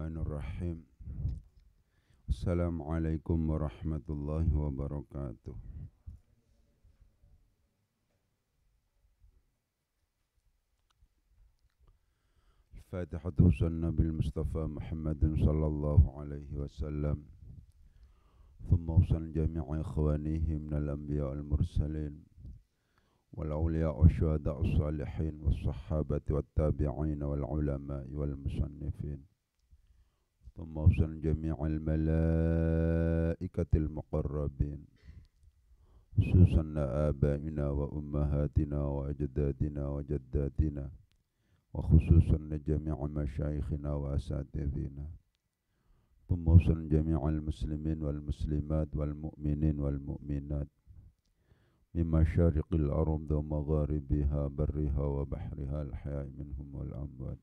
Bismillahirrahmanirrahim. Assalamualaikum warahmatullahi wabarakatuh. Al-Fatihatu Nabil Mustafa Muhammadin sallallahu alaihi wasallam. Thumma usan jami'a ikhwanihi minal anbiya wal mursalin wal awliya wa syuhada as-salihin was sahabati wat tabi'in wal ulama wal musannifin. ثم أوصل جميع الملائكة المقربين خصوصا آبائنا وأمهاتنا وأجدادنا وجداتنا وخصوصا جميع مشايخنا وأساتذتنا ثم أوصل جميع المسلمين والمسلمات والمؤمنين والمؤمنات من مشارق الأرض ومغاربها برها وبحرها الحياء منهم والأموات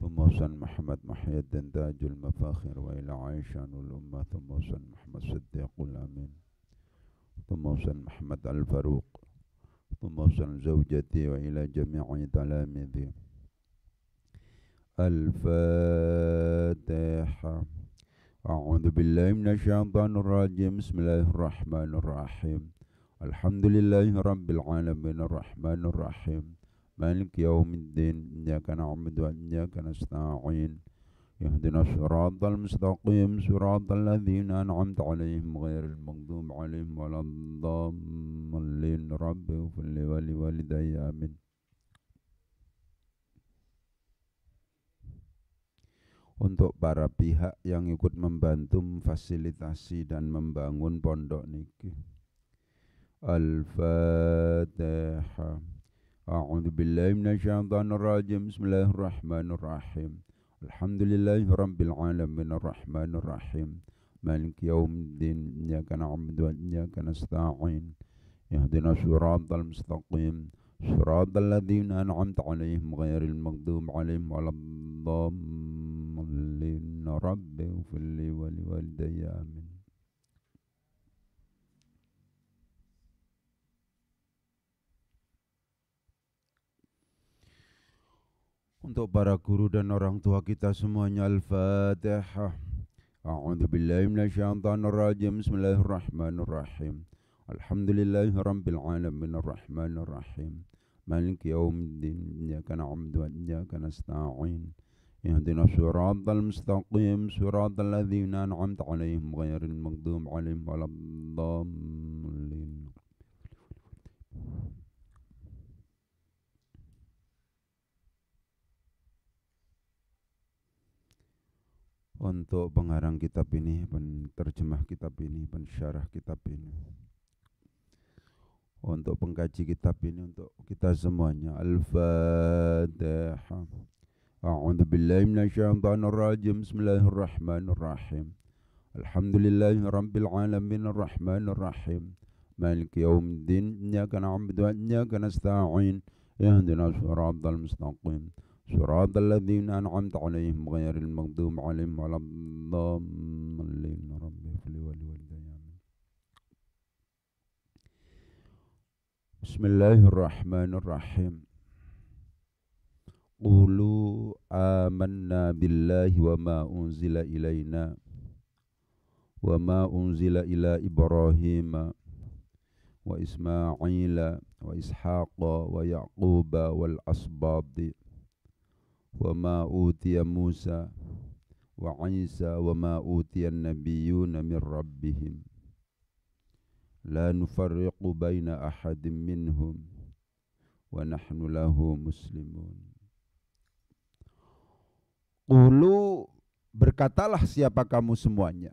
ثم وصل محمد محي الدين تاج المفاخر وإلى عائشة الأمة ثم وصل محمد صديق الأمين ثم وصل محمد الفاروق ثم وصل زوجتي وإلى جميع تلاميذي. الفاتحة. أعوذ بالله من الشيطان الرجيم. بسم الله الرحمن الرحيم. الحمد لله رب العالمين الرحمن الرحيم مالك يوم الدين إياك نعبد وإياك نستعين اهدنا الصراط المستقيم صراط الذين أنعمت عليهم غير المغضوب عليهم ولا الضالين رب اغفر لي ولوالدي آمين. Untuk para pihak yang ikut membantu memfasilitasi dan membangun pondok niki. Al-Fatihah. أعوذ بالله من الشيطان الرجيم. بسم الله الرحمن الرحيم. الحمد لله رب العالمين الرحمن الرحيم مالك يوم الدين إياك نعبد وإياك نستعين اهدنا الصراط المستقيم صراط الذين أنعمت عليهم غير المغضوب عليهم ولا الضالين رب اغفر لي ولوالدي آمين. Untuk para guru dan orang tua kita semuanya. Al-Fatihah. A'udzu billahi minasyaitonir rajim. Bismillahirrahmanirrahim. Alhamdulillahi rabbil alamin arrahmanir rahim maliki yaumiddin iyyaka na'budu wa iyyaka nasta'in ihdinas siratal mustaqim siratal ladzina an'amta 'alaihim ghairil maghdubi 'alaihim waladdallin. Untuk pengarang kitab ini, penterjemah kitab ini, pensyarah kitab ini, untuk pengkaji kitab ini, untuk kita semuanya. Al-Fatihah. A'udzu billahi minasyaitonir rajim. Bismillahirrahmanirrahim. Alhamdulillahi rabbil alamin arrahmanir rahim maliki yaumiddin iyyaka na'budu wa iyyaka nasta'in ihdinas siratal mustaqim صراط الذين أنعمت عليهم غير المغضوب عليهم ولا الضالين رب اغفر لي ولوالدي آمين. بسم الله الرحمن الرحيم. قولوا آمنا بالله وما أنزل إلينا وما أنزل إلى إبراهيم وإسماعيل وإسحاق ويعقوب والأسباط وما أوتي موسى وعيسى وما أوتي النبيون من ربهم لا نفرق بين أحد منهم ونحن له مسلمون. Qulu, berkatalah siapa kamu semuanya.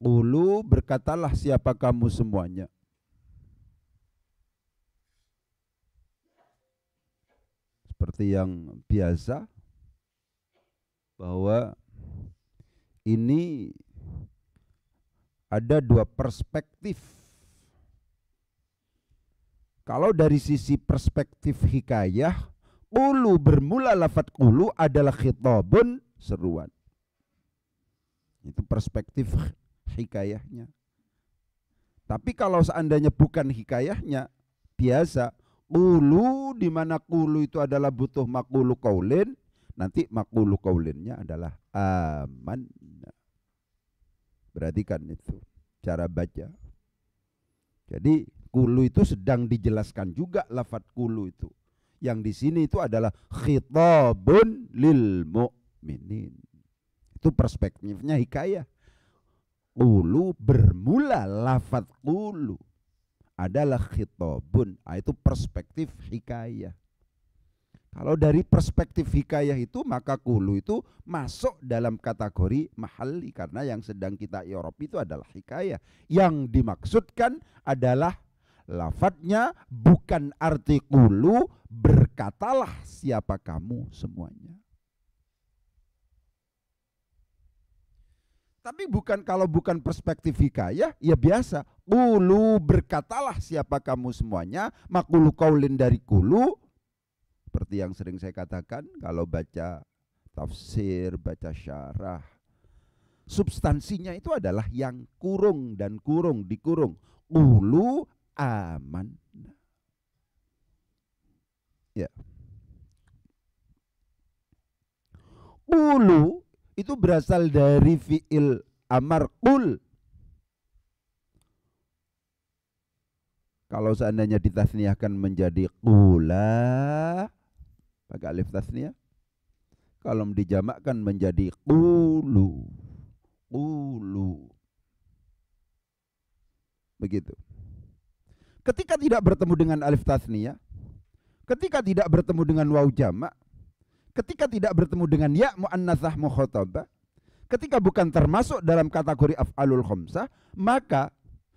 Qulu, berkatalah siapa kamu semuanya. Seperti yang biasa, bahwa ini ada dua perspektif. Kalau dari sisi perspektif hikayah, qulu, bermula lafadz qulu adalah khitabun, seruan. Itu perspektif hikayahnya. Tapi kalau seandainya bukan hikayahnya, biasa, Qulu, di mana qulu itu adalah butuh maqulu qaulin, nanti maqulu qaulinnya adalah amanna. Perhatikan itu cara baca. Jadi qulu itu sedang dijelaskan juga lafadz qulu itu. Yang di sini itu adalah khitabun lil mu'minin. Itu perspektifnya hikayah. Qulu bermula lafadz qulu adalah khitabun, itu perspektif hikayah. Kalau dari perspektif hikayah itu, maka qulu itu masuk dalam kategori mahalli, karena yang sedang kita i'rab itu adalah hikayah. Yang dimaksudkan adalah lafadznya bukan arti qulu, berkatalah siapa kamu semuanya. Tapi kalau bukan perspektif hikayah, ya biasa. Qulu, berkatalah siapa kamu semuanya. Maqulu qaulin dari qulu. Seperti yang sering saya katakan, kalau baca tafsir, baca syarah, substansinya itu adalah yang kurung dan kurung, dikurung. Qulu aman. Ya. Qulu itu berasal dari fi'il amar qul. Kalau seandainya ditasniahkan menjadi qula, pakai alif tasniah. Kalau dijamakkan menjadi qulu. Qulu. Begitu. Ketika tidak bertemu dengan alif tasniah, ketika tidak bertemu dengan waw jamak, ketika tidak bertemu dengan ya mu'annatsah mukhatabah, ketika bukan termasuk dalam kategori af'alul khamsah, maka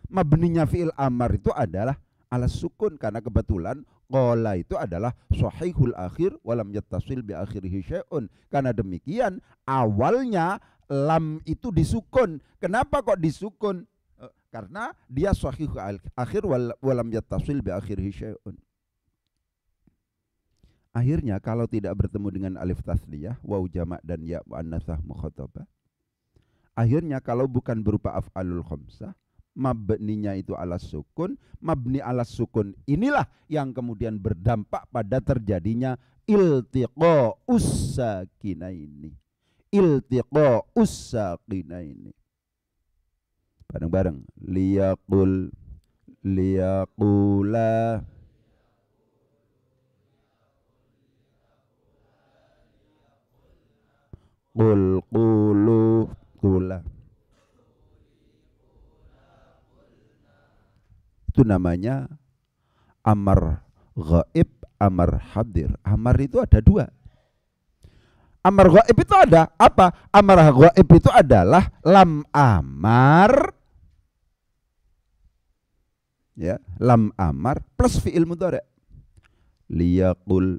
mabninya fi'il amar itu adalah ala sukun, karena kebetulan qala itu adalah sahihul akhir walam yattasil bi akhirihi syai'un. Karena demikian awalnya lam itu disukun. Kenapa kok disukun? Karena dia sahihul akhir walam yattasil bi akhirihi syai'un. Akhirnya kalau tidak bertemu dengan alif tasniyah, waw jamak dan ya muannatsah mukhatabah, akhirnya kalau bukan berupa af'alul khamsah, mabninya itu ala sukun. Mabni ala sukun inilah yang kemudian berdampak pada terjadinya iltiqa'us sakinaini. Iltiqa'us sakinaini. Bareng-bareng. Liyaqula. Qul qulu qula. Itu namanya amar ghaib, amar hadir. Amar itu ada dua. Amar ghaib itu ada apa? Amar ghaib itu adalah lam amar, ya, lam amar plus fi'il mudhari'. Liyaqul,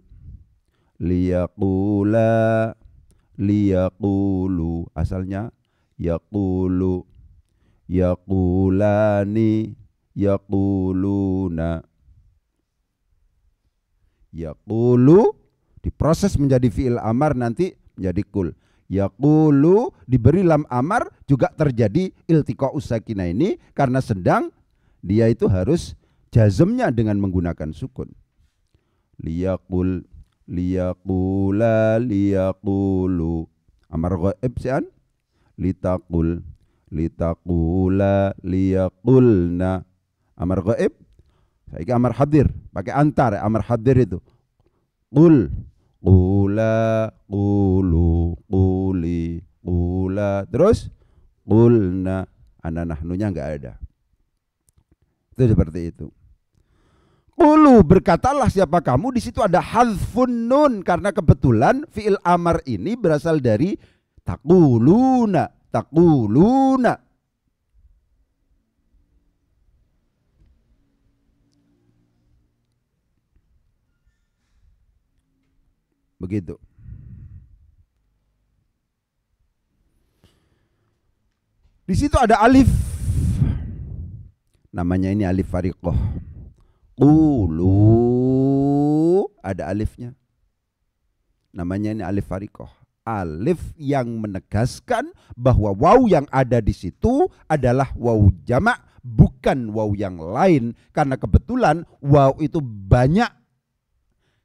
liyaqula, liyaqulu, asalnya yaqulu, yaqulani, yaquluna. Yaqulu diproses menjadi fi'il amar, nanti menjadi kul. Yaqulu diberi lam amar, juga terjadi iltiqa'us sakinaini, karena sedang dia itu harus jazmnya dengan menggunakan sukun. Liyaqul, liyaqula, liyaqulu. Amar ghaib sian litaqul, litaqula, liyaqulna. Amar ghaib, saiki amar hadir, pakai antar. Amar hadir itu qul, qula, qulu, quli, qula, terus qulna. Ana nahnunya enggak ada. Itu seperti itu. Qulu, berkatalah siapa kamu, di situ ada hadfun nun, karena kebetulan fi'il amar ini berasal dari taquluna, taquluna. Begitu. Di situ ada alif. Namanya ini alif fariqah. Qulu, ada alifnya. Namanya ini alif fariqah. Alif yang menegaskan bahwa waw yang ada di situ adalah waw jamak bukan waw yang lain. Karena kebetulan waw itu banyak.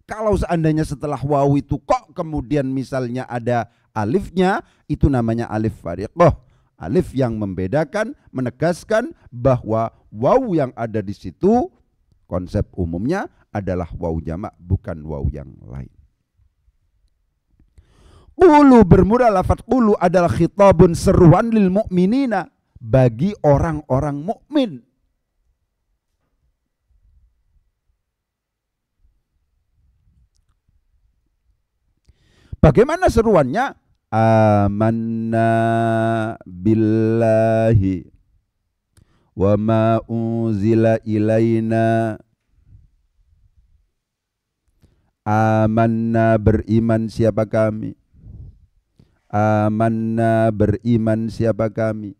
Kalau seandainya setelah waw itu kok kemudian misalnya ada alifnya, itu namanya alif fariqah. Alif yang membedakan, menegaskan bahwa waw yang ada di situ konsep umumnya adalah waw jamak, bukan waw yang lain. Qulu bermula lafaz qulu adalah khitabun seruan lil mu'minina, bagi orang-orang mukmin. Bagaimana seruannya? Amanna billahi wa ma unzila ilaina. Amanna beriman siapa kami. Amanna beriman siapa kami.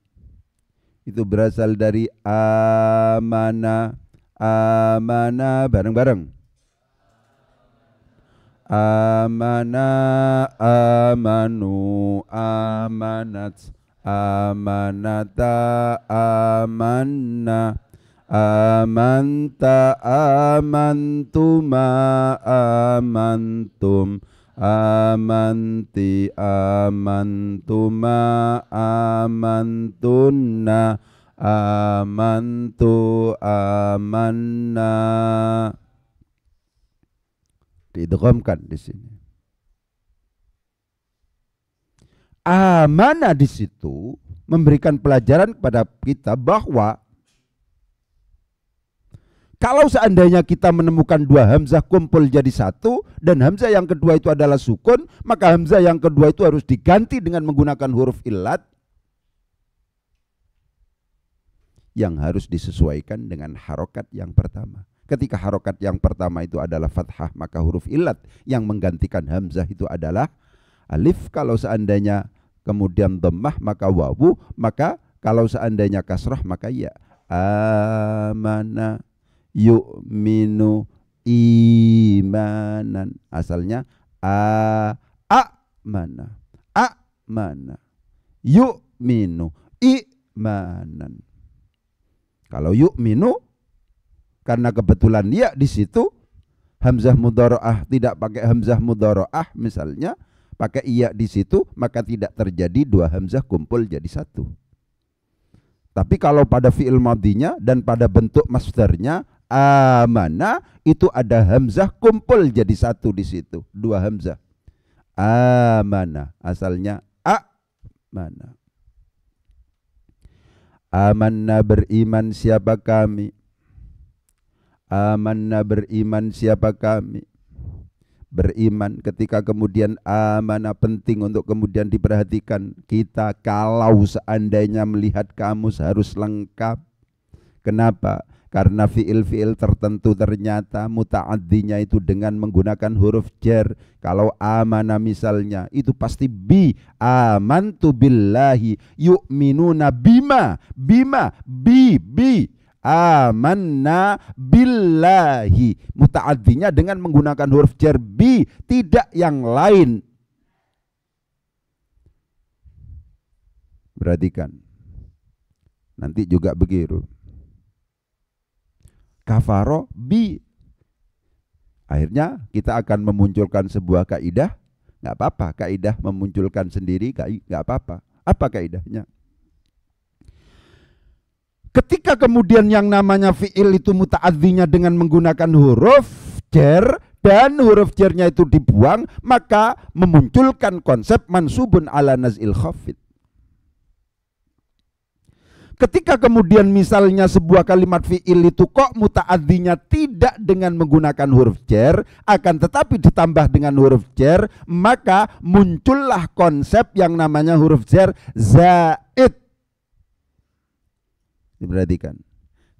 Itu berasal dari amana. Amana bareng-bareng. Amana, amanu, amanat, amanata, amanna, amanta, amantuma, amantum, amanti, amantuma, amantunna, amantu, amanna. Diidghamkan di sini. Amanah di situ memberikan pelajaran kepada kita bahwa kalau seandainya kita menemukan dua hamzah kumpul jadi satu dan hamzah yang kedua itu adalah sukun, maka hamzah yang kedua itu harus diganti dengan menggunakan huruf illat yang harus disesuaikan dengan harokat yang pertama. Ketika harokat yang pertama itu adalah fathah, maka huruf illat yang menggantikan hamzah itu adalah alif. Kalau seandainya kemudian dhammah maka wawu, maka kalau seandainya kasrah maka ya. Amana yu'minu imanan. Asalnya amana, amana yu'minu imanan. Kalau yu'minu, karena kebetulan dia di situ hamzah mudharaah tidak pakai hamzah mudharaah misalnya, pakai iya di situ, maka tidak terjadi dua hamzah kumpul jadi satu. Tapi kalau pada fi'il madhinya dan pada bentuk masdarnya amana, itu ada hamzah kumpul jadi satu di situ, dua hamzah. Amana asalnya amana. Amanna beriman siapa kami. Amanna beriman siapa kami. Beriman ketika kemudian amanah penting untuk kemudian diperhatikan. Kita kalau seandainya melihat kamus harus lengkap. Kenapa? Karena fiil-fiil tertentu ternyata muta'addinya itu dengan menggunakan huruf jar. Kalau amanah misalnya itu pasti bi. Amantu billahi yu'minuna bima. Bima, bi. Amanna billahi. Muta'addinya dengan menggunakan huruf jar bi, tidak yang lain. Perhatikan. Nanti juga begitu. Kafaro bi. Akhirnya kita akan memunculkan sebuah kaidah. Nggak apa-apa, kaidah memunculkan sendiri, nggak apa-apa. Apa kaidahnya? Ketika kemudian yang namanya fi'il itu muta'adzinya dengan menggunakan huruf jar dan huruf jarnya itu dibuang, maka memunculkan konsep mansubun ala naz'il khafid. Ketika kemudian misalnya sebuah kalimat fi'il itu kok muta'adzinya tidak dengan menggunakan huruf jar, akan tetapi ditambah dengan huruf jar, maka muncullah konsep yang namanya huruf jar zaid. Diperhatikan.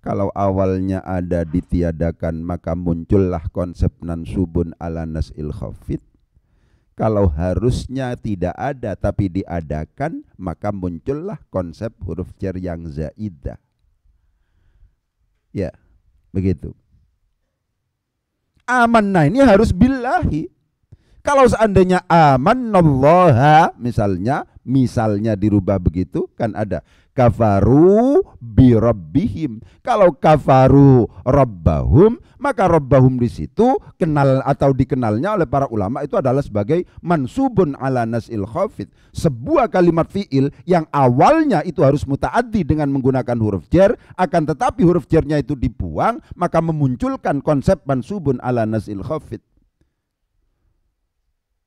Kalau awalnya ada ditiadakan, maka muncullah konsep nansubun ala nas'il khafid. Kalau harusnya tidak ada tapi diadakan, maka muncullah konsep huruf jar yang zaidah. Ya, begitu. Amanah ini harus billahi. Kalau seandainya amannallaha misalnya dirubah begitu kan ada kafaru bi rabbihim. Kalau kafaru rabbahum, maka rabbahum di situ kenal atau dikenalnya oleh para ulama itu adalah sebagai mansubun ala nasil khafid. Sebuah kalimat fiil yang awalnya itu harus mutaaddi dengan menggunakan huruf jar, akan tetapi huruf jarnya itu dibuang, maka memunculkan konsep mansubun ala nasil khafid.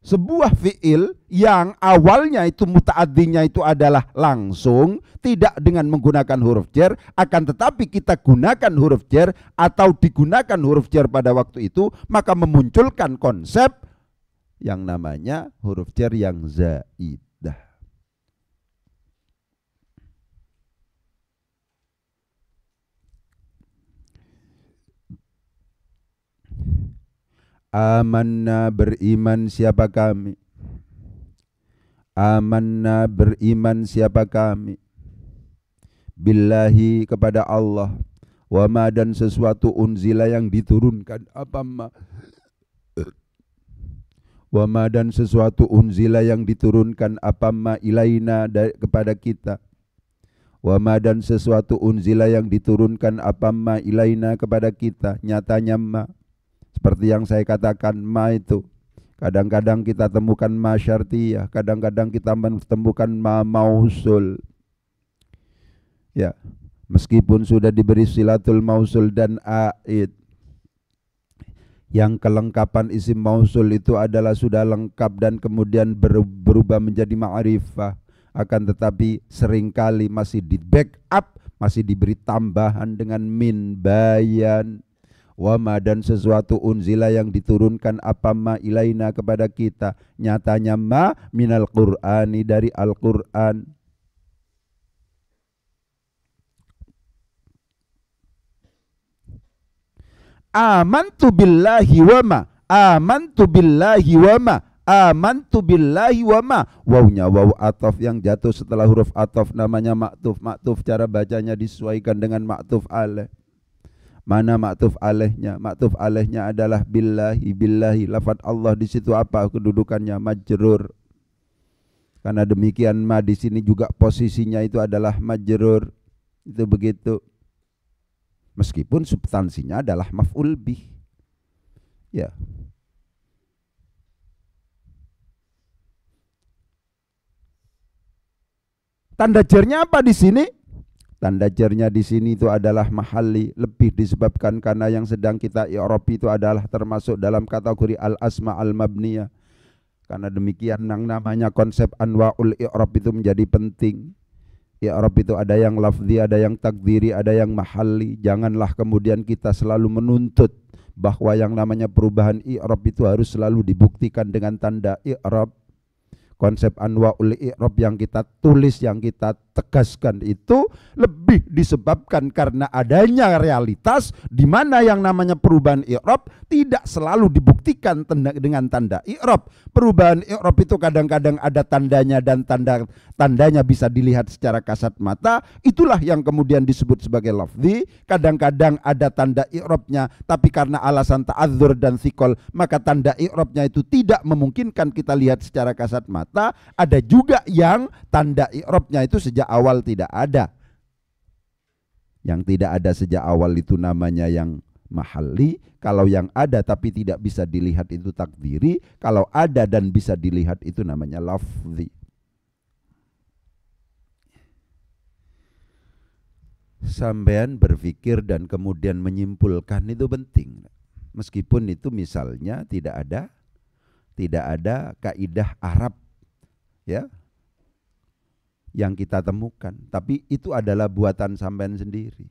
Sebuah fiil yang awalnya itu mutaaddinya itu adalah langsung, tidak dengan menggunakan huruf jar, akan tetapi kita gunakan huruf jar atau digunakan huruf jar pada waktu itu, maka memunculkan konsep yang namanya huruf jar yang zaidah. Amanna beriman siapa kami. Amanna beriman siapa kami. Billahi kepada Allah. Wa ma dan sesuatu unzila yang diturunkan. Wa ma dan sesuatu unzila yang diturunkan ilaina kepada kita. Wa ma dan sesuatu unzila yang diturunkan ilaina kepada kita. Nyatanya ma. Seperti yang saya katakan ma itu kadang-kadang kita temukan ma syartiyah, kadang-kadang kita menemukan ma mausul. Ya, meskipun sudah diberi silatul mausul dan aid, yang kelengkapan isim mausul itu adalah sudah lengkap dan kemudian berubah menjadi ma'rifah, akan tetapi seringkali masih di backup, masih diberi tambahan dengan min bayan. Wama dan sesuatu unzila yang diturunkan ilaina kepada kita, nyatanya ma minal qur'ani dari Al-Qur'an. Amantu billahi wama, amantu billahi wama, amantu billahi wama. Wawnya waw ataf yang jatuh setelah huruf ataf namanya maktuf. Maktuf cara bacanya disesuaikan dengan maktuf alaih. Mana maktuf alaihnya? Maktuf alaihnya adalah billahi, billahi. Lafaz Allah di situ apa kedudukannya? Majrur. Karena demikian ma di sini juga posisinya itu adalah majrur. Itu begitu. Meskipun substansinya adalah maf'ul bih. Ya. Tanda jarnya apa di sini? Tanda jarnya di sini itu adalah mahalli, lebih disebabkan karena yang sedang kita i'rab itu adalah termasuk dalam kategori al-asma al-mabniyah. Karena demikian yang namanya konsep anwa'ul i'rab itu menjadi penting. I'rab itu ada yang lafzi, ada yang takdiri, ada yang mahalli. Janganlah kemudian kita selalu menuntut bahwa yang namanya perubahan i'rab itu harus selalu dibuktikan dengan tanda i'rab. Konsep anwa'ul i'rab yang kita tulis, yang kita tegaskan itu lebih disebabkan karena adanya realitas di mana yang namanya perubahan i'rab tidak selalu dibuktikan dengan tanda i'rab. Perubahan i'rab itu kadang-kadang ada tandanya dan tandanya bisa dilihat secara kasat mata. Itulah yang kemudian disebut sebagai lafzi. Kadang-kadang ada tanda i'rabnya, tapi karena alasan ta'adzur dan thiqol, maka tanda i'rabnya itu tidak memungkinkan kita lihat secara kasat mata. Ada juga yang tanda i'rabnya itu sejak awal tidak ada. Yang tidak ada sejak awal itu namanya yang mahalli. Kalau yang ada tapi tidak bisa dilihat itu takdiri. Kalau ada dan bisa dilihat itu namanya lafzi. Sampean berpikir dan kemudian menyimpulkan itu penting. Meskipun itu misalnya tidak ada kaidah Arab, ya, yang kita temukan, tapi itu adalah buatan sampean sendiri.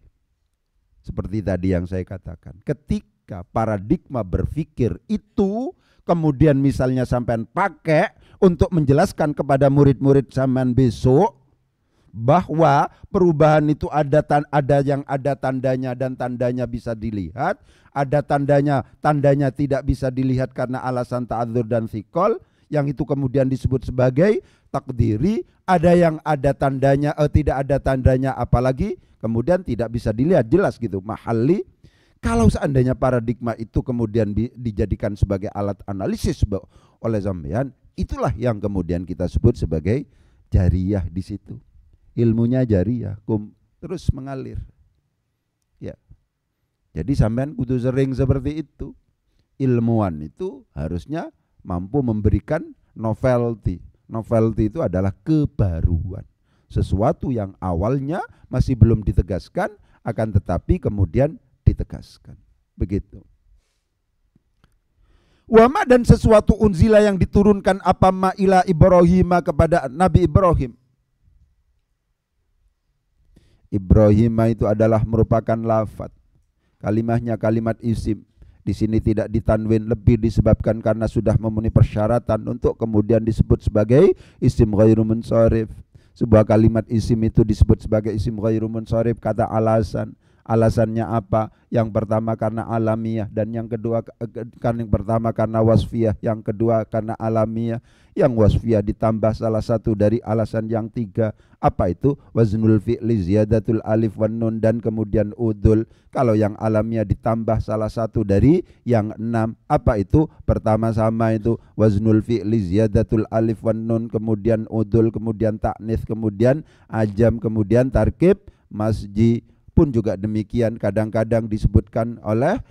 Seperti tadi yang saya katakan, ketika paradigma berpikir itu kemudian misalnya sampean pakai untuk menjelaskan kepada murid-murid sampean besok bahwa perubahan itu ada yang ada tandanya dan tandanya bisa dilihat, ada tandanya tidak bisa dilihat karena alasan ta'adzur dan thiqol, yang itu kemudian disebut sebagai takdiri. Ada yang ada tandanya, tidak ada tandanya, apalagi kemudian tidak bisa dilihat jelas gitu, mahalli. Kalau seandainya paradigma itu kemudian dijadikan sebagai alat analisis oleh sampean, itulah yang kemudian kita sebut sebagai jariyah di situ. Ilmunya jariyah, terus mengalir. Ya. Jadi sampean kudu sering seperti itu. Ilmuwan itu harusnya mampu memberikan novelty. Novelty itu adalah kebaruan. Sesuatu yang awalnya masih belum ditegaskan, akan tetapi kemudian ditegaskan. Begitu. Wama dan sesuatu unzila yang diturunkan apa ma ila Ibrahim kepada Nabi Ibrahim. Ibrahim itu adalah merupakan lafaz. Kalimahnya kalimat isim. Di sini tidak ditanwin, lebih disebabkan karena sudah memenuhi persyaratan untuk kemudian disebut sebagai isim ghairu munsharif. Sebuah kalimat isim itu disebut sebagai isim ghairu munsharif, kata alasan. Alasannya apa? Yang pertama karena alamiah, dan yang kedua karena wasfiyah, yang kedua karena alamiah. Yang wasfiyah ditambah salah satu dari alasan yang tiga. Apa itu? Waznul fi'li ziyadatul alif wan nun dan kemudian udul. Kalau yang alamiah ditambah salah satu dari yang 6. Apa itu? Pertama sama itu waznul fi'li ziyadatul alif wan nun, kemudian udul, kemudian ta'nits, kemudian ajam, kemudian tarkib masji. Pun juga demikian kadang-kadang disebutkan oleh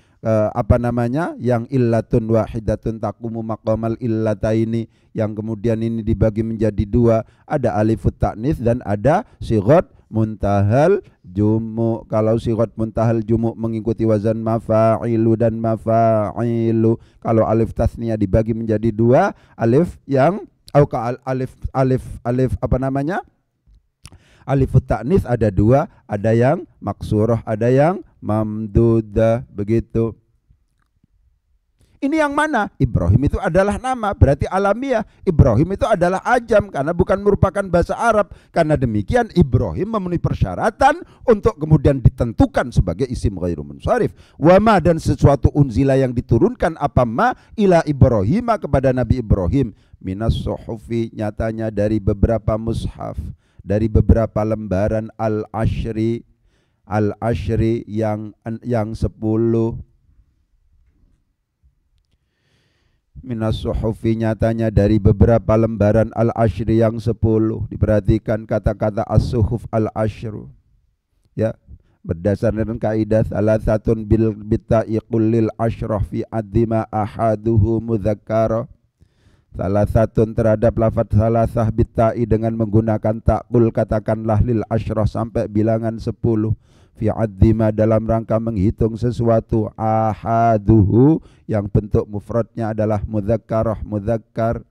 yang illatun wahidatun taqumu maqamal illataini, yang kemudian ini dibagi menjadi dua, ada alifut ta'nits dan ada sighat muntahal jumu. Kalau sighat muntahal jumu mengikuti wazan mafa'ilu dan mafa'ilu. Kalau alif tasniyah dibagi menjadi dua, alif yang alifut ta'nits ada dua, ada yang maksurah, ada yang mamdudah, begitu. Ini yang mana? Ibrahim itu adalah nama, berarti alamiah. Ibrahim itu adalah ajam karena bukan merupakan bahasa Arab. Karena demikian Ibrahim memenuhi persyaratan untuk kemudian ditentukan sebagai isim ghairu munsharif. Wama dan sesuatu unzila yang diturunkan apa ma ila Ibrahim kepada Nabi Ibrahim minas suhufi, nyatanya dari beberapa mushaf, dari beberapa lembaran al-ashri yang 10. Minas suhufi, nyatanya dari beberapa lembaran al-ashri yang 10. Diperhatikan kata-kata as-suhuf al-ashru. Ya, berdasarkan kaidah salasatun bil bitta'i qulil asyrah fi addima ahaduhu mudzakkara. Salah satu terhadap lafaz salasah bitta'i dengan menggunakan ta'kul, katakanlah lil asyrah sampai bilangan 10. Fi addima dalam rangka menghitung sesuatu, ahaduhu yang bentuk mufradnya adalah mudzakkar.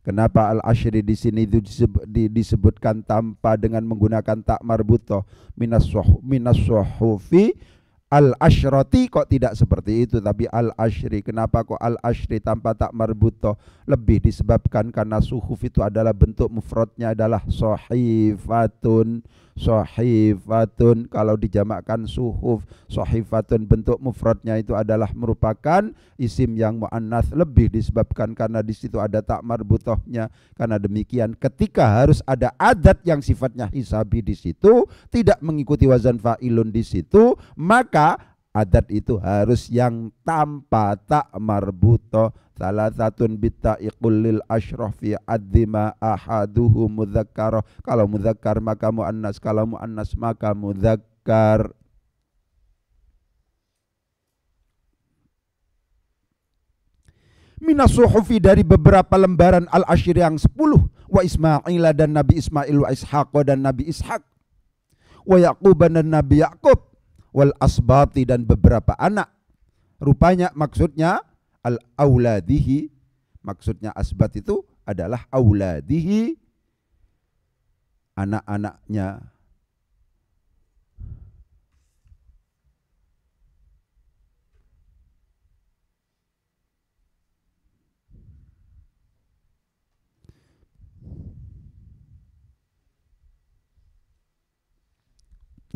Kenapa al-ashri di sini itu disebutkan tanpa dengan menggunakan tak marbutah? Minas suhufi al-asyrati kok tidak seperti itu, tapi al-ashri. Kenapa kok al-ashri tanpa tak marbutoh? Lebih disebabkan karena suhuf itu adalah bentuk mufradnya adalah sahifatun. Kalau dijamakkan suhuf, sahifatun bentuk mufradnya itu adalah merupakan isim yang muannats, lebih disebabkan karena di situ ada tak marbutohnya. Karena demikian ketika harus ada adat yang sifatnya hisabi di situ, tidak mengikuti wazan fa'ilun di situ, maka adat itu harus yang tanpa tak marbutoh. Salah satu bitta'i qulil asyrah fi addima ahaduhu mudzakkar. Kalau mudzakkar maka muannas, kalau muannas maka mudzakkar. Minas suhufi dari beberapa lembaran al-ashri yang 10. Wa Ismaila dan Nabi Ismail, wa Ishaq dan Nabi Ishaq, wa Yaqub dan Nabi Yaqub, wal asbati dan beberapa anak. Rupanya maksudnya al-auladihi, maksudnya asbat itu adalah auladihi, anak-anaknya.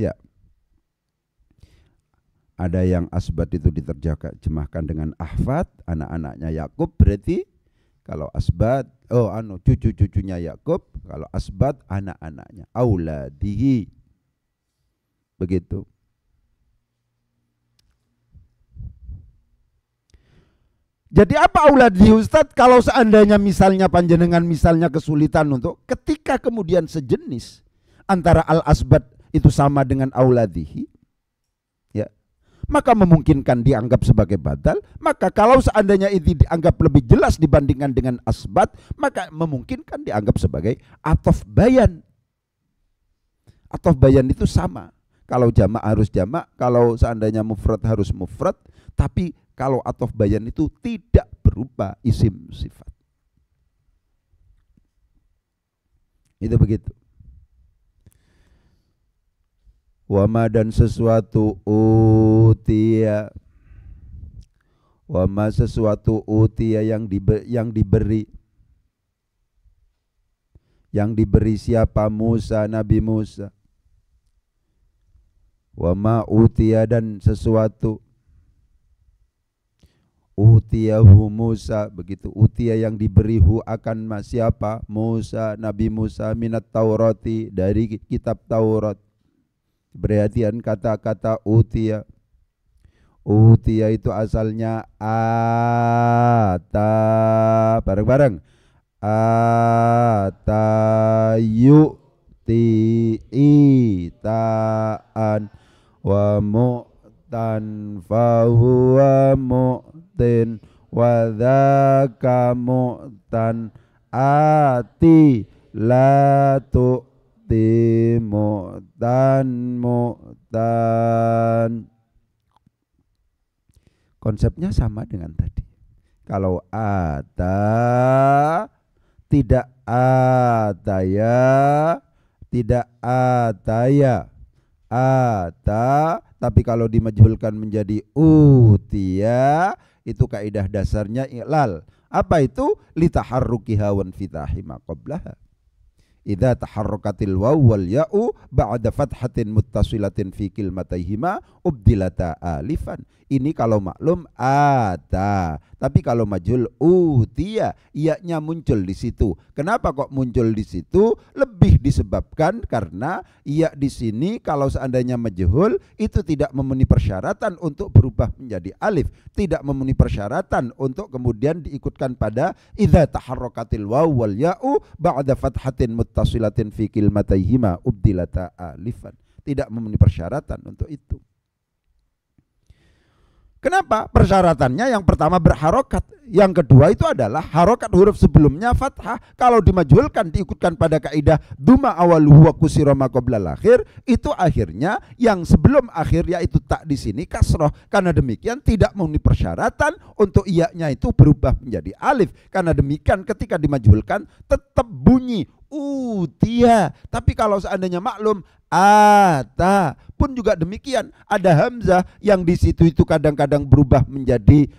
Ya. Ada yang asbat itu diterjemahkan dengan ahfad, anak-anaknya Yakub, berarti kalau asbat cucu-cucunya Yakub, kalau asbat anak-anaknya, auladihi. Begitu. Jadi apa auladi Ustadz? Kalau seandainya misalnya panjenengan misalnya kesulitan untuk ketika kemudian sejenis antara al-asbat itu sama dengan auladihi, ya, maka memungkinkan dianggap sebagai badal. Maka kalau seandainya itu dianggap lebih jelas dibandingkan dengan asbat, maka memungkinkan dianggap sebagai atof bayan. Atof bayan itu sama. Kalau jamak harus jamak, kalau seandainya mufrad harus mufrad, tapi kalau atof bayan itu tidak berupa isim sifat. Itu begitu. Wama dan sesuatu utia. Wama sesuatu utia yang diberi. Yang diberi siapa? Musa, Nabi Musa. Wama utia dan sesuatu utiyahu Musa, begitu. Utiya yang diberi hu akan siapa? Musa, Nabi Musa, minat Taurati, dari kitab Taurat. Perhatian kata-kata utiya. Utiya itu asalnya ata, bareng-bareng. Ata yu'ti itaan wa mu'tan fahuwa mu'tin wa dhaka mu'tan ati la tu'ti mu'tan mu'tan. Konsepnya sama dengan tadi. Kalau ata tidak ataya, tidak ataya, ata. Tapi kalau dimajhulkan menjadi utiya, itu kaidah dasarnya i'lal. Apa itu? Litaharrukiha wan fitahi ma qablaha. Idza taharrakatil waw wal ya'u ba'da fathatin muttasilatin fi kilmatayhima ubdilata alifan. Ini kalau maklum ata. Tapi kalau majhul utiya, iya-nya muncul di situ. Kenapa kok muncul di situ? Lebih disebabkan karena iya di sini kalau seandainya majhul itu tidak memenuhi persyaratan untuk berubah menjadi alif, tidak memenuhi persyaratan untuk kemudian diikutkan pada idza taharrakatil waw wal ya'u ba'da fathatin muttasilatin fi kilmatayhima ubdilata alifan. Tidak memenuhi persyaratan untuk itu. Kenapa? Persyaratannya yang pertama berharokat, yang kedua itu adalah harokat huruf sebelumnya fathah. Kalau dimajhulkan diikutkan pada kaidah duma awaluhu wa kusira ma qoblal akhir, itu akhirnya yang sebelum akhir yaitu tak di sini kasroh. Karena demikian tidak memenuhi persyaratan untuk iya-nya itu berubah menjadi alif. Karena demikian ketika dimajhulkan tetap bunyi utiya. Tapi kalau seandainya maklum ata pun juga demikian, ada hamzah yang di situ itu kadang-kadang berubah menjadi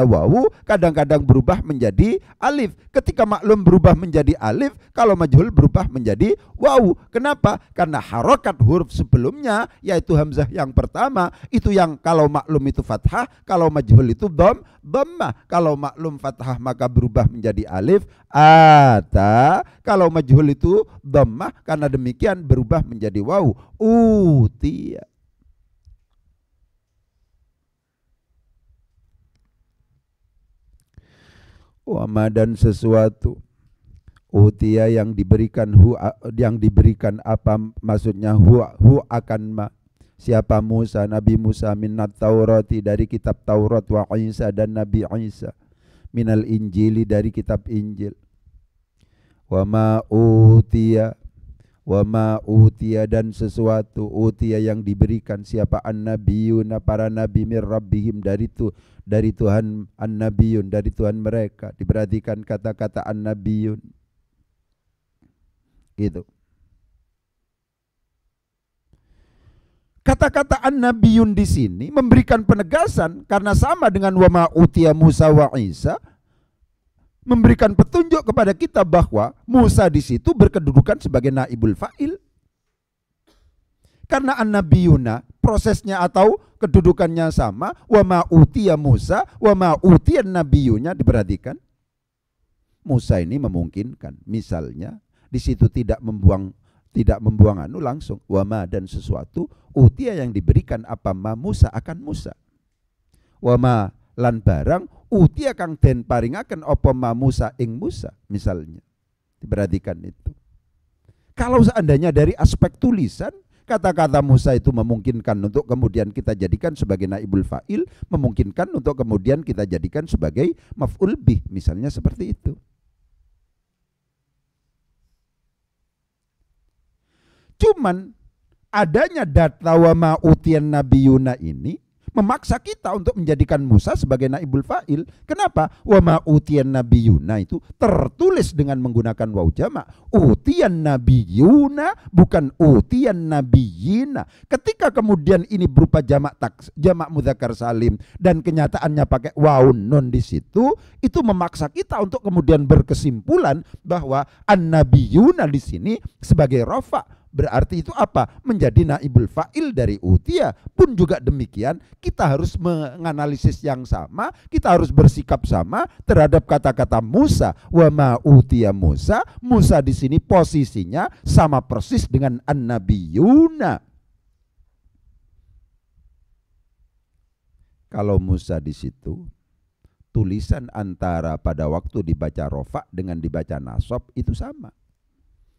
wawu, kadang-kadang berubah menjadi alif. Ketika maklum berubah menjadi alif, kalau majhul berubah menjadi wawu. Kenapa? Karena harokat huruf sebelumnya yaitu hamzah yang pertama itu yang kalau maklum itu fathah, kalau majhul itu dhammah. Kalau maklum fathah maka berubah menjadi alif ata, kalau majhul itu dhammah, karena demikian berubah menjadi wawu utiya. Wama dan sesuatu utiya yang diberikan yang diberikan apa maksudnya hu akan ma siapa Musa, Nabi Musa, minat Taurati dari kitab Taurat, wa Isa dan Nabi Isa, minal Injili dari kitab Injil. Wama utiya dan sesuatu utiya yang diberikan siapa an-nabiyuna para nabi mir rabbihim dari Tuhan, an-nabiyun dari Tuhan mereka. Diperhatikan kata-kata an-nabiyun gitu. Kata-kata an-nabiyun di sini memberikan penegasan karena sama dengan wama utiya Musa wa Isa, memberikan petunjuk kepada kita bahwa Musa di situ berkedudukan sebagai naibul fa'il. Karena an-nabiyuna prosesnya atau kedudukannya sama, wa ma utiya Musa wa ma utiya nabiyunya. Diperhatikan. Musa ini memungkinkan misalnya di situ tidak membuang langsung wa ma dan sesuatu utiya yang diberikan apa ma Musa akan Musa. Wa ma lan barang utia kang den paringaken apa ma Musa ing Musa misalnya. Diperhatikan itu. Kalau seandainya dari aspek tulisan, kata-kata Musa itu memungkinkan untuk kemudian kita jadikan sebagai naibul fa'il, memungkinkan untuk kemudian kita jadikan sebagai maf'ul bih, misalnya seperti itu. Cuman adanya data wa ma utiyan nabiyuna ini memaksa kita untuk menjadikan Musa sebagai naibul fa'il. Kenapa? Wa ma utiyan nabiyuna itu tertulis dengan menggunakan waw jamak. Utiyan nabiyuna bukan utiyan nabiyina. Ketika kemudian ini berupa jamak mudzakkar salim dan kenyataannya pakai waw nun di situ, itu memaksa kita untuk kemudian berkesimpulan bahwa an-nabiyuna di sini sebagai rafa. Berarti itu apa? Menjadi naibul fa'il dari utia. Pun juga demikian, kita harus menganalisis yang sama, kita harus bersikap sama terhadap kata-kata Musa. Wa ma utiya Musa. Musa di sini posisinya sama persis dengan an-nabiyuna. Kalau Musa di situ, tulisan antara pada waktu dibaca rofa dengan dibaca nasab itu sama.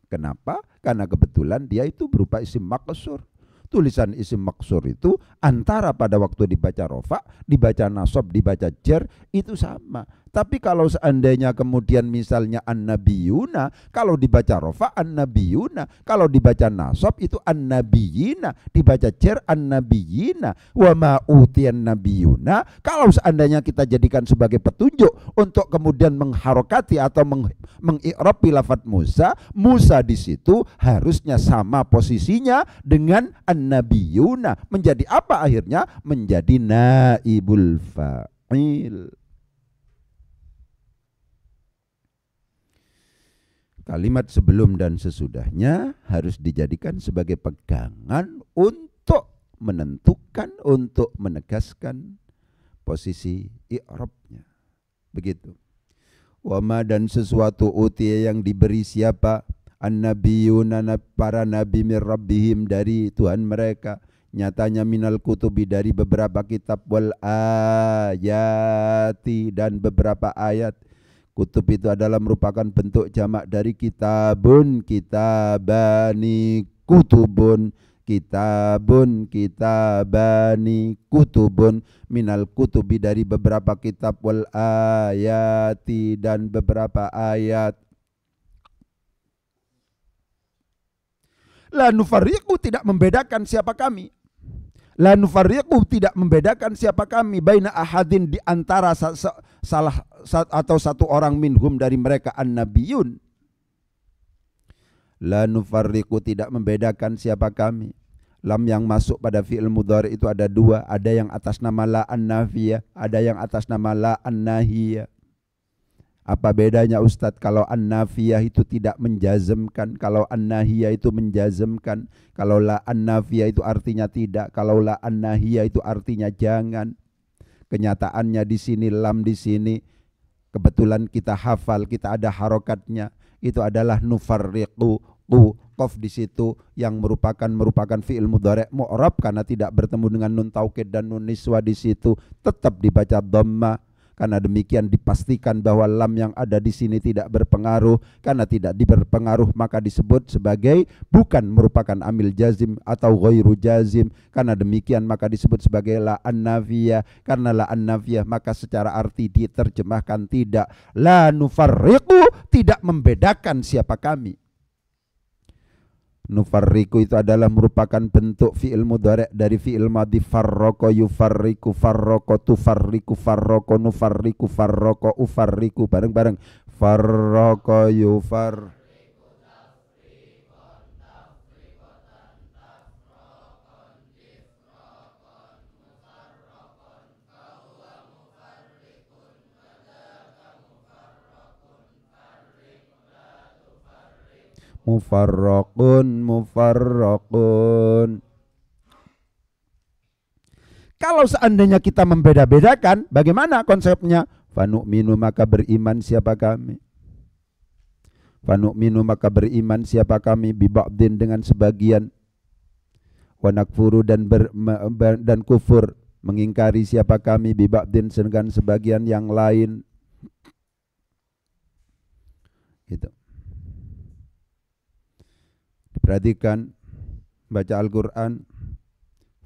Kenapa? Karena kebetulan dia itu berupa isim maqsur. Tulisan isim maqsur itu antara pada waktu dibaca rofa, dibaca nasab, dibaca jar itu sama. Tapi kalau seandainya kemudian misalnya an-nabiyuna, kalau dibaca rofa an-nabiyuna, kalau dibaca nasab itu an-nabiyina, dibaca jar an-nabiyina. Wa ma utiyan nabiyuna, kalau seandainya kita jadikan sebagai petunjuk untuk kemudian mengharokati atau mengi'rab lafadz Musa, Musa di situ harusnya sama posisinya dengan an-nabiyuna. Menjadi apa akhirnya? Menjadi naibul fa'il. Kalimat sebelum dan sesudahnya harus dijadikan sebagai pegangan untuk menentukan, untuk menegaskan posisi i'rabnya. Begitu. Wama dan sesuatu utia yang diberi siapa? An-nabiyuna, para nabi min rabbihim dari Tuhan mereka. Nyatanya minal kutubi dari beberapa kitab, wal ayati dan beberapa ayat. Kutub itu adalah merupakan bentuk jamak dari kitabun, kitabani, kutubun, kitabun, kitabani, kutubun, minal kutubi dari beberapa kitab, wal ayati dan beberapa ayat. La nufarriqu tidak membedakan siapa kami. La nufarriqu tidak membedakan siapa kami baina ahadin di antara salah atau satu orang minhum dari mereka an-nabiyun. La nufarriqu tidak membedakan siapa kami. Lam yang masuk pada fi'il mudhari itu ada dua, ada yang atas nama la an-nafiyah, ada yang atas nama la an-nahiyah. Apa bedanya Ustadz? Kalau an-nafiyah itu tidak menjazmkan, kalau an-nahiyah itu menjazmkan. Kalau la an-nafiyah itu artinya tidak, kalau la an-nahiyah itu artinya jangan. Kenyataannya di sini lam di sini kebetulan kita hafal, kita ada harokatnya. Itu adalah nufarriqu, qaf di situ yang merupakan fi'il mudhari' mu'rab karena tidak bertemu dengan nun taukid dan nun niswa di situ tetap dibaca dhamma. Karena demikian dipastikan bahwa lam yang ada di sini tidak berpengaruh. Karena tidak berpengaruh maka disebut sebagai bukan merupakan amil jazim atau ghairu jazim. Karena demikian maka disebut sebagai la an-nafiyah. Karena la an-nafiyah maka secara arti diterjemahkan tidak. La nufarriqu, tidak membedakan siapa kami. Nufarriqu itu adalah merupakan bentuk fi'il mudhari' dari fi'il madhi farraqa yufarriqu, farraqa tufarriqu, farraqa nufarriqu, farraqa ufarriqu. Bareng-bareng. Farraqa yufar. Mufarraqun, mufarraqun. Kalau seandainya kita membeda-bedakan, bagaimana konsepnya? Fanu'minu maka beriman siapa kami. Fanu'minu maka beriman siapa kami biba'din dengan sebagian. Wa nakfuru dan kufur mengingkari siapa kami biba'din dengan sebagian yang lain. Gitu. Diperhatikan, baca Al-Quran,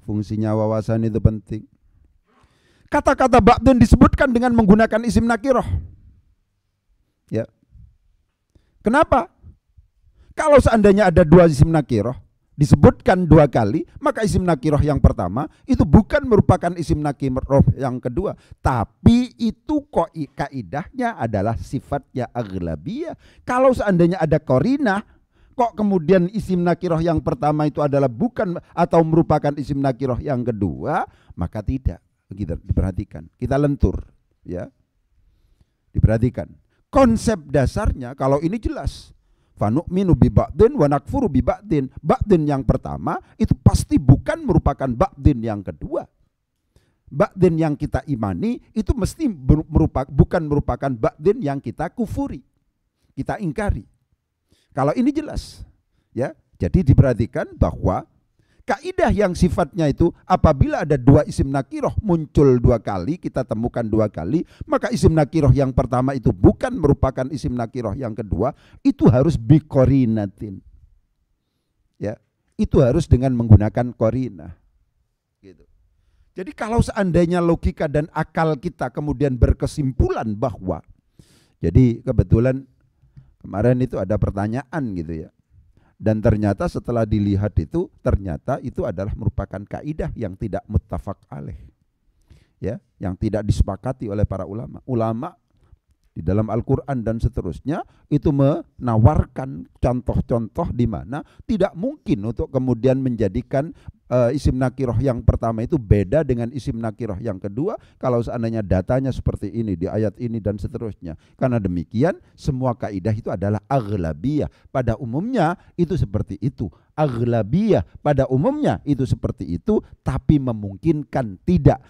fungsinya wawasan itu penting. Kata-kata ba'din disebutkan dengan menggunakan isim nakiroh. Ya. Kenapa? Kalau seandainya ada dua isim nakiroh disebutkan dua kali, maka isim nakiroh yang pertama itu bukan merupakan isim nakiroh yang kedua, tapi itu kok kaidahnya adalah sifatnya aghlabiyah. Kalau seandainya ada qarinah, kok kemudian isim nakiroh yang pertama itu adalah bukan atau merupakan isim nakiroh yang kedua, maka tidak. Kita diperhatikan, kita lentur, ya. Diperhatikan. Konsep dasarnya kalau ini jelas. Fanu'minu bi ba'din wa nakfuru bi ba'din. Ba'din yang pertama itu pasti bukan merupakan ba'din yang kedua. Ba'din yang kita imani itu mesti bukan merupakan ba'din yang kita kufuri, kita ingkari. Kalau ini jelas, ya. Jadi diperhatikan bahwa kaidah yang sifatnya itu apabila ada dua isim nakiroh muncul dua kali, kita temukan dua kali, maka isim nakiroh yang pertama itu bukan merupakan isim nakiroh yang kedua, itu harus biqorinatin. Ya, itu harus dengan menggunakan qarinah. Gitu. Jadi kalau seandainya logika dan akal kita kemudian berkesimpulan bahwa, jadi kebetulan kemarin itu ada pertanyaan gitu ya. Dan ternyata setelah dilihat itu, ternyata itu adalah merupakan kaidah yang tidak muttafaq alaih. Ya, yang tidak disepakati oleh para ulama. Ulama di dalam Al-Quran dan seterusnya itu menawarkan contoh-contoh di mana tidak mungkin untuk kemudian menjadikan isim nakiroh yang pertama itu beda dengan isim nakiroh yang kedua kalau seandainya datanya seperti ini di ayat ini dan seterusnya. Karena demikian semua kaidah itu adalah aghlabiyah. Pada umumnya itu seperti itu. Aghlabiyah pada umumnya itu seperti itu, tapi memungkinkan tidak.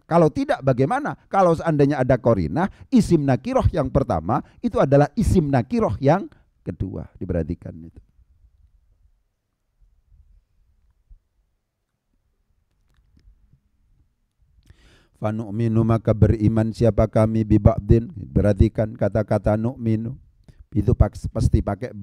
Kalau tidak bagaimana? Kalau seandainya ada qarinah, isim nakiroh yang pertama itu adalah isim nakiroh yang kedua. Diperhatikan itu. Fanu'minu maka beriman siapa kami biba'din. Perhatikan kata-kata nu'minu itu pasti pakai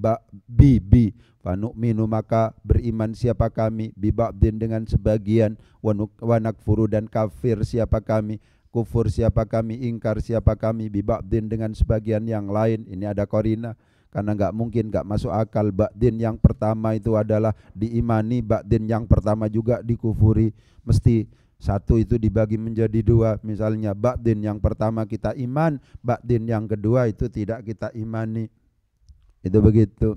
bi. Fanu'minu maka beriman siapa kami biba'din dengan sebagian, wa nakfuru dan kafir siapa kami, kufur siapa kami, ingkar siapa kami biba'din dengan sebagian yang lain. Ini ada qarinah. Karena nggak mungkin, nggak masuk akal ba'din yang pertama itu adalah diimani, ba'din yang pertama juga dikufuri. Mesti satu itu dibagi menjadi dua. Misalnya ba'din yang pertama kita iman, ba'din yang kedua itu tidak kita imani. Itu begitu.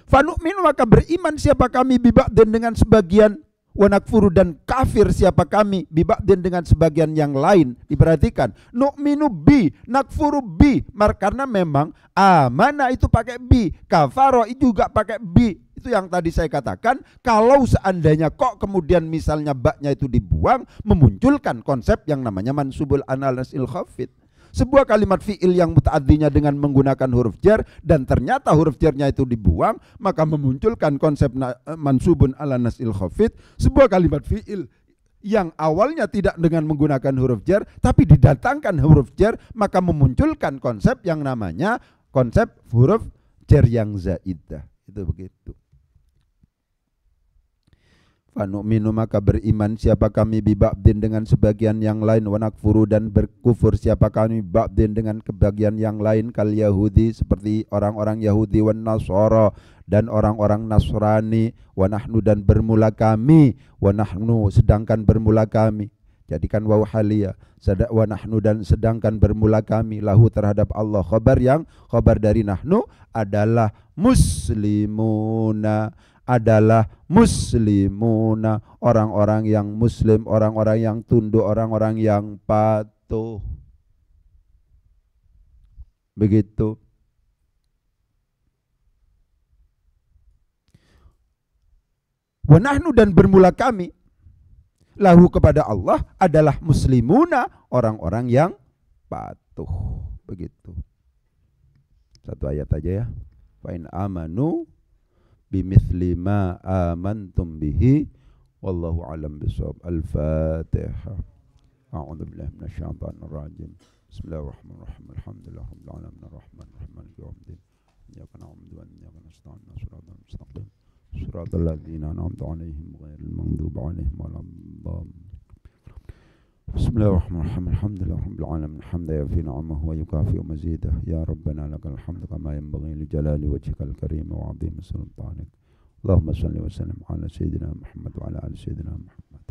Fanu'min maka beriman siapa kami biba'din dengan sebagian, wa nakfuru dan kafir siapa kami biba'din dengan sebagian yang lain. Diperhatikan, nu'minu bi, nakfuru bi. Karena memang amana itu pakai bi, kafaro itu juga pakai bi. Itu yang tadi saya katakan, kalau seandainya kok kemudian misalnya baknya itu dibuang, memunculkan konsep yang namanya mansubul analysil khafid. Sebuah kalimat fi'il yang muta'addinya dengan menggunakan huruf jar dan ternyata huruf jarnya itu dibuang, maka memunculkan konsep mansubun ala nasil khafid. Sebuah kalimat fi'il yang awalnya tidak dengan menggunakan huruf jar tapi didatangkan huruf jar, maka memunculkan konsep yang namanya konsep huruf jar yang zaidah. Itu begitu. Fanu'minu maka beriman siapa kami biba'din dengan sebagian yang lain, wa nakfuru dan berkufur siapa kami ba'din dengan kebagian yang lain, kal Yahudi seperti orang-orang Yahudi, wan Nasara dan orang-orang Nasrani, wa nahnu dan bermula kami, wa nahnu sedangkan bermula kami. Jadikan waw haliyah, wa nahnu dan sedangkan bermula kami, lahu terhadap Allah. Khabar dari nahnu adalah muslimuna, adalah muslimuna, orang-orang yang muslim, orang-orang yang tunduk, orang-orang yang patuh. Begitu. Wa nahnu dan bermula kami, lahu kepada Allah adalah muslimuna, orang-orang yang patuh. Begitu. Satu ayat aja ya. Fa in amanu bimithli ma amantum bihi Wallahu alam bisawab. Al-Fatihah. A'udzu billahi minasyaitonir rajim. Bismillahirrahmanirrahim. Alhamdulillahirabbil alamin arrahmanirrahim maliki yaumiddin. Iyyaka na'budu wa iyyaka nasta'in. Shiratal mustaqim. Shiratal ladzina an'amta 'alaihim ghairil maghdubi 'alaihim waladdallin. Bismillahirrahmanirrahim. Alhamdulillahirabbil alamin hamdan yafi ni'amahu wa yukafi mazidah. Ya Rabbana lakal hamdu kama yanbaghi li jalali wajhikal karim wa 'azimi sultanik. Allahumma salli wa sallim ala sayyidina Muhammad wa ala ali sayyidina Muhammad.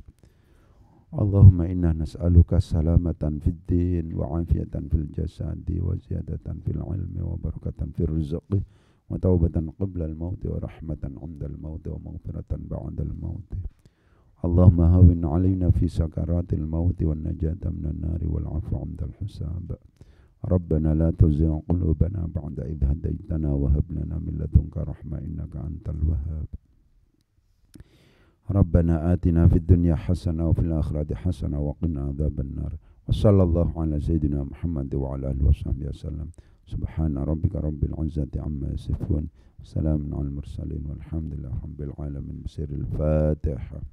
Allahumma inna nas'aluka salamatan fid din wa afiyatan fil jasadi wa ziyadatan fil ilmi wa barakatan fil rizqi wa taubatan qabla al mauti wa rahmatan 'inda al mauti wa maghfiratan ba'da al mauti. Allahumma hawwin 'alaina fi sakaratil mauti wan najata minan nari wal 'afwa 'inda al hisab. Rabbana la tuzigh qulubana ba'da idh hadaytana wa hab lana min ladunka rahmah innaka antal wahhab. Rabbana atina fid dunya hasanah wa fil akhirati hasanah wa qina adzaban nar. Wa sallallahu ala sayyidina Muhammad wa ala alihi washabbihi wasallam. Subhana rabbika rabbil izzati amma yasifun. Salamun alal mursalin walhamdulillahi rabbil alamin. Bisiril Fatihah.